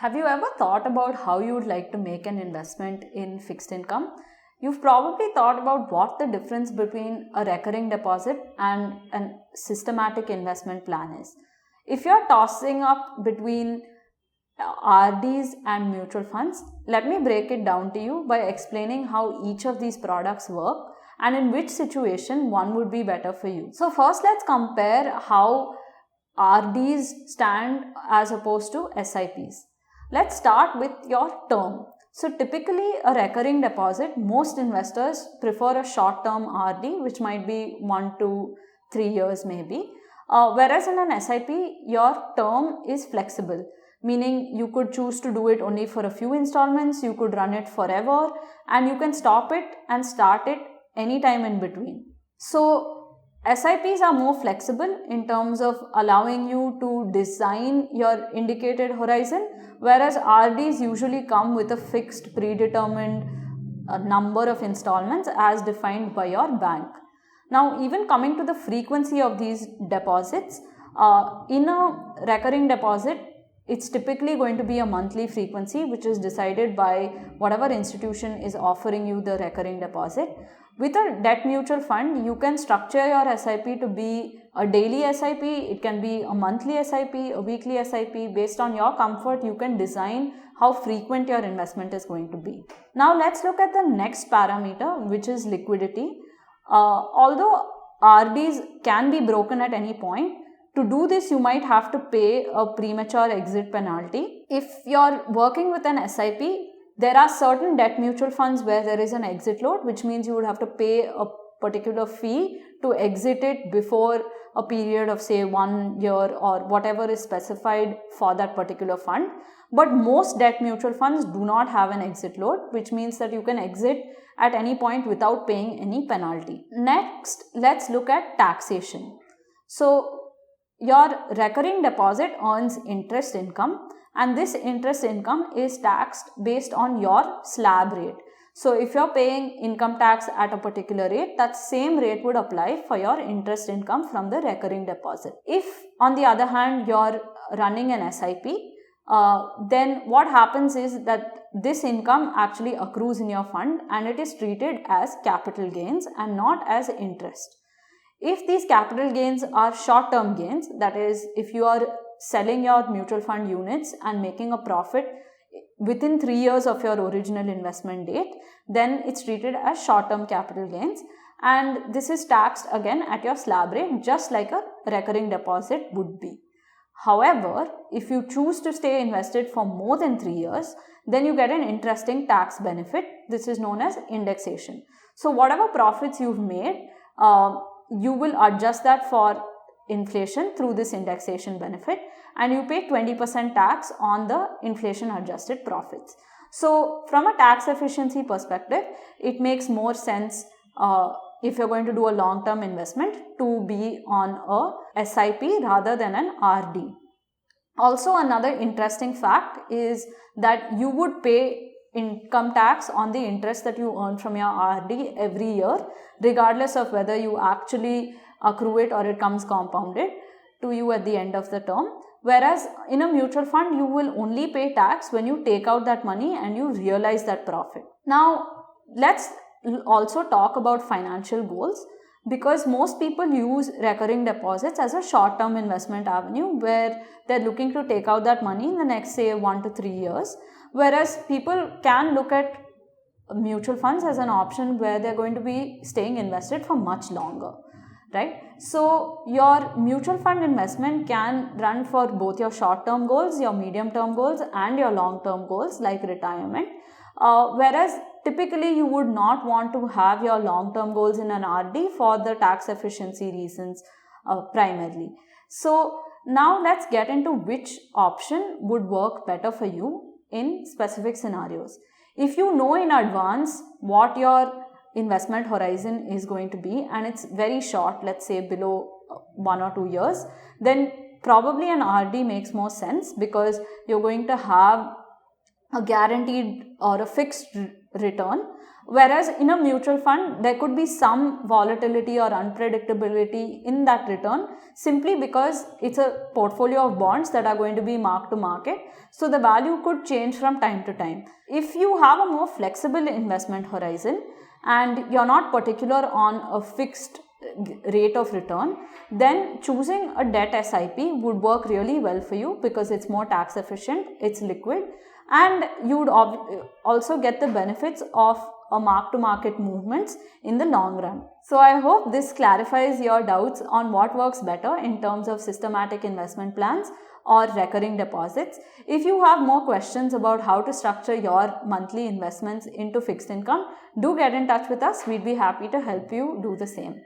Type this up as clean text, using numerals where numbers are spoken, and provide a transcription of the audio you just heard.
Have you ever thought about how you would like to make an investment in fixed income? You've probably thought about what the difference between a recurring deposit and a systematic investment plan is. If you're tossing up between RDs and mutual funds, let me break it down to you by explaining how each of these products work and in which situation one would be better for you. So first, let's compare how RDs stand as opposed to SIPs. Let's start with your term. So typically a recurring deposit, most investors prefer a short-term RD, which might be 1 to 3 years maybe. Whereas in an SIP, your term is flexible, meaning you could choose to do it only for a few installments, you could run it forever, and you can stop it and start it anytime in between. So SIPs are more flexible in terms of allowing you to design your indicated horizon, whereas RDs usually come with a fixed predetermined number of installments as defined by your bank. Now, even coming to the frequency of these deposits, in a recurring deposit, it's typically going to be a monthly frequency, which is decided by whatever institution is offering you the recurring deposit. With a debt mutual fund, you can structure your SIP to be a daily SIP, it can be a monthly SIP, a weekly SIP. Based on your comfort, you can design how frequent your investment is going to be. Now let's look at the next parameter, which is liquidity. Although RDs can be broken at any point, to do this, you might have to pay a premature exit penalty. If you're working with an SIP, there are certain debt mutual funds where there is an exit load, which means you would have to pay a particular fee to exit it before a period of say 1 year or whatever is specified for that particular fund. But most debt mutual funds do not have an exit load, which means that you can exit at any point without paying any penalty. Next, let's look at taxation. So your recurring deposit earns interest income, and this interest income is taxed based on your slab rate. So if you're paying income tax at a particular rate, that same rate would apply for your interest income from the recurring deposit. If on the other hand you're running an SIP, then what happens is that this income actually accrues in your fund and it is treated as capital gains and not as interest. If these capital gains are short-term gains, that is, if you are selling your mutual fund units and making a profit within 3 years of your original investment date, then it's treated as short-term capital gains, and this is taxed again at your slab rate, just like a recurring deposit would be. However, if you choose to stay invested for more than 3 years, then you get an interesting tax benefit. This is known as indexation. So whatever profits you've made, you will adjust that for inflation through this indexation benefit, and you pay 20% tax on the inflation adjusted profits. So from a tax efficiency perspective, it makes more sense if you're going to do a long-term investment to be on a SIP rather than an RD. Also, another interesting fact is that you would pay income tax on the interest that you earn from your RD every year, regardless of whether you actually accrue it or it comes compounded to you at the end of the term. Whereas in a mutual fund, you will only pay tax when you take out that money and you realize that profit. Now, let's also talk about financial goals, because most people use recurring deposits as a short-term investment avenue where they're looking to take out that money in the next say 1 to 3 years. Whereas people can look at mutual funds as an option where they're going to be staying invested for much longer, right? So your mutual fund investment can run for both your short-term goals, your medium-term goals, and your long-term goals like retirement. Whereas typically you would not want to have your long-term goals in an RD for the tax efficiency reasons primarily. So now let's get into which option would work better for you in specific scenarios. If you know in advance what your investment horizon is going to be and it's very short, let's say below 1 or 2 years, then probably an RD makes more sense because you're going to have a guaranteed or a fixed return Whereas in a mutual fund, there could be some volatility or unpredictability in that return simply because it's a portfolio of bonds that are going to be marked to market. So the value could change from time to time. If you have a more flexible investment horizon and you're not particular on a fixed rate of return, then choosing a debt SIP would work really well for you because it's more tax efficient, it's liquid, and you would also get the benefits of a mark-to-market movements in the long run. So I hope this clarifies your doubts on what works better in terms of systematic investment plans or recurring deposits. If you have more questions about how to structure your monthly investments into fixed income, do get in touch with us. We'd be happy to help you do the same.